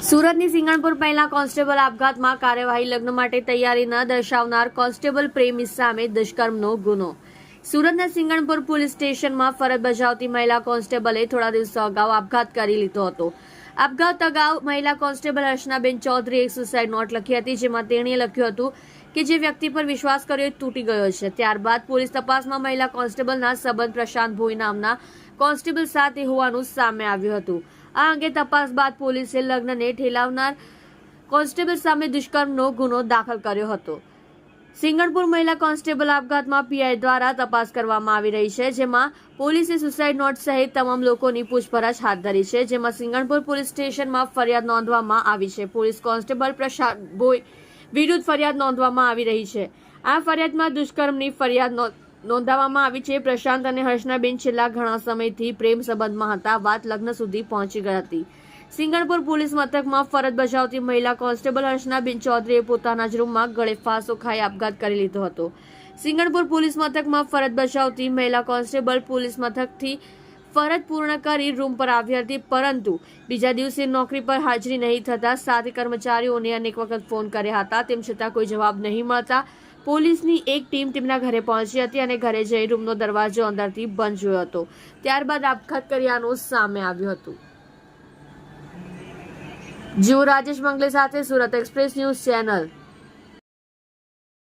સુરતની સિંગણપુર મહિલા કોન્સ્ટેબલ આપઘાતમાં કાર્યવાહી લગ્ન માટે તૈયારી ન દર્શાવનાર કોન્સ્ટેબલ પ્રેમી સામે દુષ્કર્મનો ગુનો. સુરતના સિંગણપુર પોલીસ સ્ટેશનમાં ફરજ બજાવતી મહિલા કોન્સ્ટેબલે થોડા દિવસો અગાઉ આપઘાત કરી લીધો હતો. આપઘાત અગાઉ મહિલા કોન્સ્ટેબલ હર્ષનાબેન ચૌધરીએ એક સુસાઇડ નોટ લખી હતી, જેમાં તેણીએ લખ્યું હતું કે જે વ્યક્તિ પર વિશ્વાસ કર્યો એ તૂટી ગયો છે. ત્યારબાદ પોલીસ તપાસમાં મહિલા કોન્સ્ટેબલના સંબંધ પ્રશાંત ભોઈ નામના કોન્સ્ટેબલ સાથે હોવાનું સામે આવ્યું હતું. આ અંગે તપાસ બાદ પોલીસે લગ્નને ઠેલાવનાર કોન્સ્ટેબલ સામે દુષ્કર્મનો ગુનો દાખલ કર્યો હતો. સિંગણપુર મહિલા કોન્સ્ટેબલ આપઘાતમાં પીઆઈ દ્વારા તપાસ કરવામાં આવી રહી છે, જેમાં પોલીસે સુસાઇડ નોટ સહિત તમામ લોકોની પૂછપરછ હાથ ધરી છે, જેમાં સિંગણપુર પોલીસ સ્ટેશનમાં ફરિયાદ નોંધવામાં આવી છે. પોલીસ કોન્સ્ટેબલ પ્રશાંત ભોઈ વિરુદ્ધ ફરિયાદ નોંધવામાં આવી રહી છે. આ ફરિયાદમાં દુષ્કર્મની ફરિયાદ નોંધાવવામાં આવી છે. પ્રશાંત અને હર્ષનાબેન છેલ્લા ઘણા સમયથી પ્રેમ સંબંધમાં હતા. વાત લગ્ન સુધી પહોંચી ગઈ હતી. સિંગણપુર પોલીસ મથકમાં ફરજ બજાવતી મહિલા કોન્સ્ટેબલ હર્ષનાબેન ચૌધરીએ પોતાના જ રૂમમાં ગળે ફાંસો ખાઈ આપઘાત કરી લીધો હતો. સિંગણપુર પોલીસ મથકમાં ફરજ બજાવતી મહિલા કોન્સ્ટેબલ પોલીસ મથકથી ફરજ પૂર્ણ કરી રૂમ પર આવી હતી, પરંતુ બીજા દિવસે નોકરી પર હાજરી નહીં થતા સાથે કર્મચારીઓને અનેક વખત ફોન કર્યા હતા, તેમ છતાં કોઈ જવાબ નહીં મળતા પોલીસની એક ટીમ તેમના ઘરે પહોંચી હતી અને ઘરે જઈ રૂમનો દરવાજો અંદરથી બંધ જોયો હતો. ત્યારબાદ આપઘાત કર્યાનું સામે આવ્યું હતું. જો રાજેશ મંગલે સાથે સુરત એક્સપ્રેસ ન્યૂઝ ચેનલ.